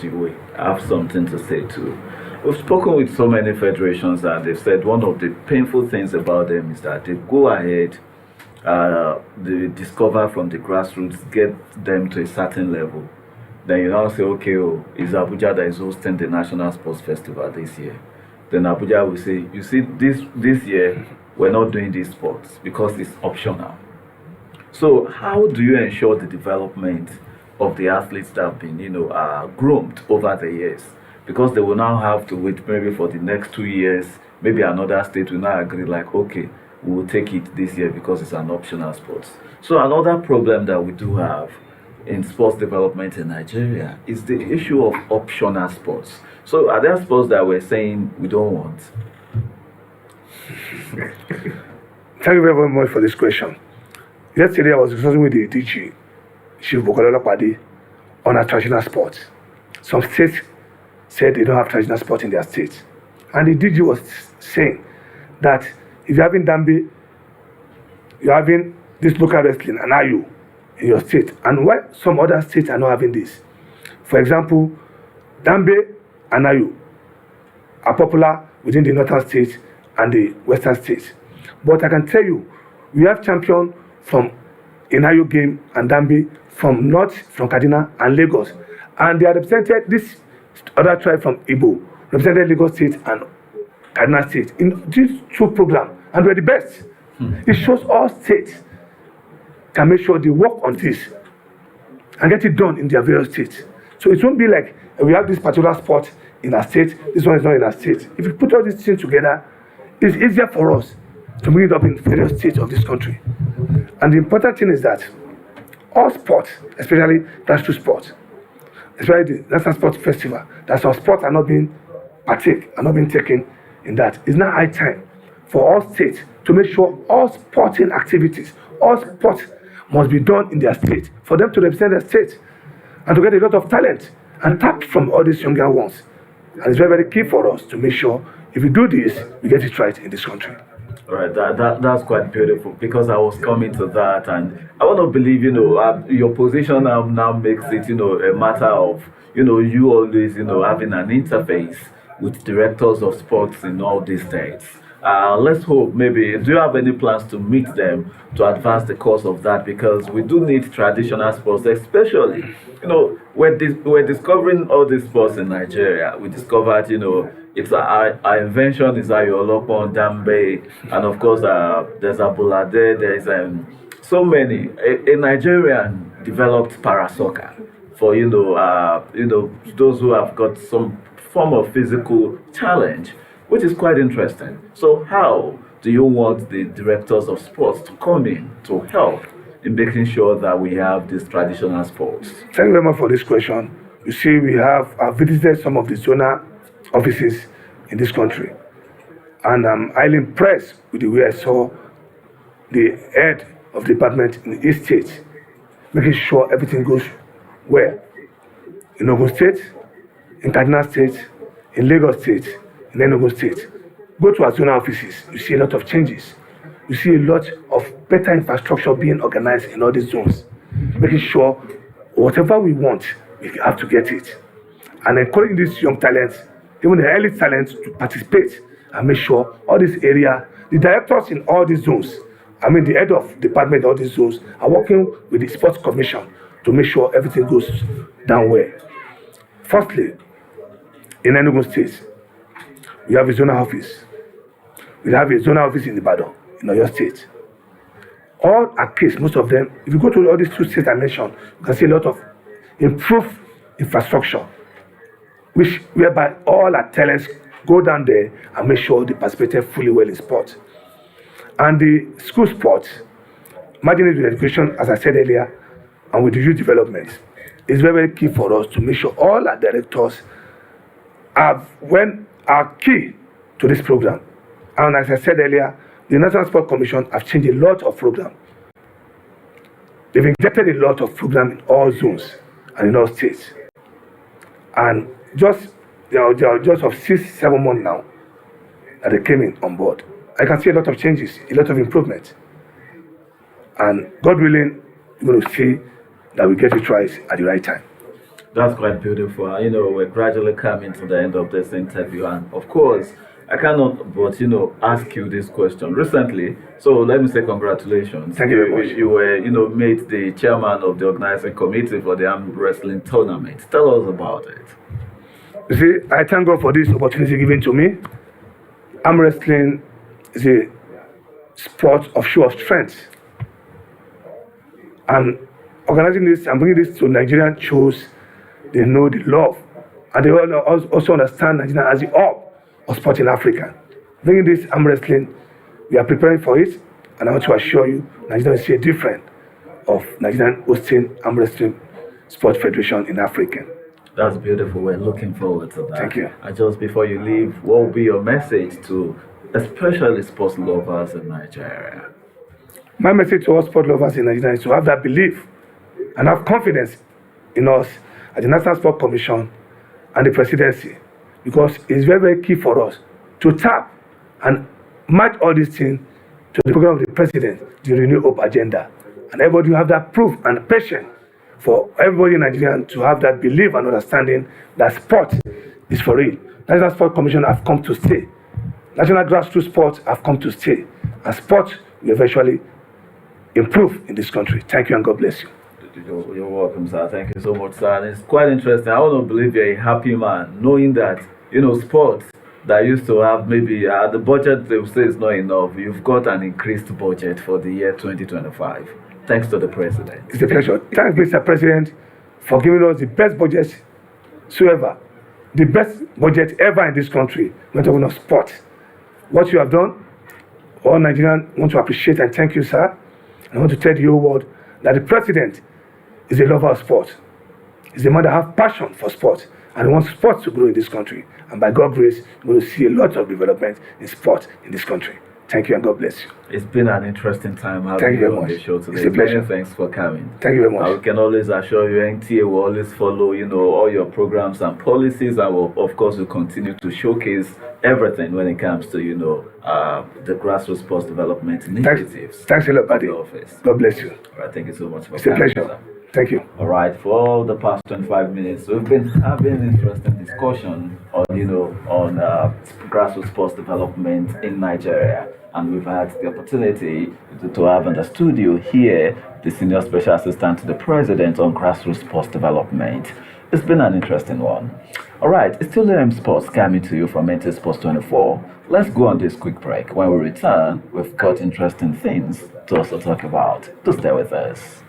Adeboye have something to say too. We've spoken with so many federations, and they've said one of the painful things about them is that they go ahead, they discover from the grassroots, get them to a certain level. Then you now say, okay, oh, it's Abuja that is hosting the National Sports Festival this year. Then Abuja will say, you see, this year we're not doing these sports because it's optional. So how do you ensure the development of the athletes that have been, groomed over the years? Because they will now have to wait maybe for the next 2 years, maybe another state will now agree like, okay, we will take it this year because it's an optional sport. So another problem that we do have in sports development in Nigeria is the issue of optional sports. So are there sports that we're saying we don't want? Thank you very much for this question. Yesterday I was discussing with the DG, Chief Bade, on our traditional sports. Some states said they don't have traditional sports in their states. And the DG was saying that if you're having Dambe, you're having this local wrestling and Ayu in your state, and why some other states are not having this. For example, Dambe and Ayu are popular within the northern states and the western states. But I can tell you, we have champions from Inayo game and Dambe from North, from Kaduna and Lagos. And they are represented, this other tribe from Igbo, represented Lagos State and Kaduna State in these two programs, and we're the best. It shows all states can make sure they work on this and get it done in their various states. So it won't be like we have this particular sport in our state, this one is not in our state. If you put all these things together, it's easier for us to bring it up in various states of this country. And the important thing is that all sports, especially grassroots sports, especially the National Sports Festival, that some sports are not being taken in that. It's now high time for all states to make sure all sporting activities, all sports must be done in their state, for them to represent their state and to get a lot of talent and tap from all these younger ones. And it's very, very key for us to make sure if we do this, we get it right in this country. All right, that's quite beautiful, because I was coming to that, and I want to believe, your position now makes it, a matter of, you always, having an interface with directors of sports in all these states. Let's hope, maybe, do you have any plans to meet them to advance the cause of that? Because we do need traditional sports, especially, we're discovering all these sports in Nigeria. We discovered, it's our invention is Ayolopon, Dambe, and of course there's Bade, there's so many. A Nigerian developed para soccer for those who have got some form of physical challenge, which is quite interesting. So how do you want the directors of sports to come in to help in making sure that we have these traditional sports? Thank you very much for this question. You see, we have visited some of the zonal offices in this country, and I'm highly impressed with the way I saw the head of the department in each state making sure everything goes well. In Ogun State, in Kaduna State, in Lagos State, in Enugu State. Go to our zonal offices, you see a lot of changes. You see a lot of better infrastructure being organized in all these zones, making sure whatever we want, we have to get it. And encouraging these young talents, even the early talents, to participate and make sure all this area, the directors in all these zones, the head of department in all these zones, are working with the Sports Commission to make sure everything goes down well. Firstly, in Enugu State, we have a zonal office. We have a zonal office in Bade, in Oyo State. All are case, most of them, if you go to all these two states I mentioned, you can see a lot of improved infrastructure, whereby all our talents go down there and make sure they participate fully well in sport. And the school sports, imagine it with education, as I said earlier, and with the youth development, is very, very key for us to make sure all our directors are key to this program. And as I said earlier, the National Sports Commission have changed a lot of programs. They've injected a lot of programs in all zones and in all states. And they are just of 6-7 months now that they came in on board. I can see a lot of changes, a lot of improvement. And God willing, you're going to see that we get it right at the right time. That's quite beautiful. We're gradually coming to the end of this interview, and of course, I cannot but ask you this question. Recently, so let me say congratulations. Thank you very much. You were made the chairman of the organizing committee for the arm wrestling tournament. Tell us about it. You see, I thank God for this opportunity given to me. Arm wrestling is a sport of show of strength. And organizing this and bringing this to Nigerian shows they know the love. And they also understand Nigeria as the hub of sport in Africa. Bringing this arm wrestling, we are preparing for it. And I want to assure you, Nigeria will see a difference of Nigerian hosting arm wrestling sport federation in Africa. That's beautiful. We're looking forward to that. Thank you. And just before you leave, what will be your message to especially sports lovers in Nigeria? My message to all sport lovers in Nigeria is to have that belief and have confidence in us at the National Sport Commission and the presidency, because it's very, very key for us to tap and match all these things to the program of the president, the Renew Hope agenda. And everybody will have that proof and patience for everybody in Nigeria to have that belief and understanding that sport is for real. National Sport Commission have come to stay. National grassroots sports have come to stay. And sport will eventually improve in this country. Thank you and God bless you. You're welcome, sir. Thank you so much, sir. And it's quite interesting. I want to believe you're a happy man, knowing that, sports that used to have maybe the budget they will say is not enough. You've got an increased budget for the year 2025. Thanks to the president. It's a pleasure. Thanks, Mr. President, for giving us the best budget ever. The best budget ever in this country. We're talking about sport. What you have done, all Nigerians want to appreciate and thank you, sir. I want to tell the whole world that the president is a lover of sport. He's a man that has passion for sport and wants sports to grow in this country. And by God's grace, we will see a lot of development in sport in this country. Thank you and God bless you. It's been an interesting time having you on the show today. It's a pleasure. Many thanks for coming. Thank you very much. We can always assure you, NTA will always follow, all your programs and policies, and will, of course, will continue to showcase everything when it comes to, the grassroots sports development initiatives. Thanks a lot, Bade. God bless you. All right, thank you so much for coming. It's a pleasure. Thank you. All right, for all the past 25 minutes, we've been having an interesting discussion on, grassroots sports development in Nigeria. And we've had the opportunity to have in the studio here the Senior Special Assistant to the President on grassroots sports development. It's been an interesting one. All right, it's still AM Sports coming to you from NT Sports 24. Let's go on this quick break. When we return, we've got interesting things to also talk about. Do stay with us.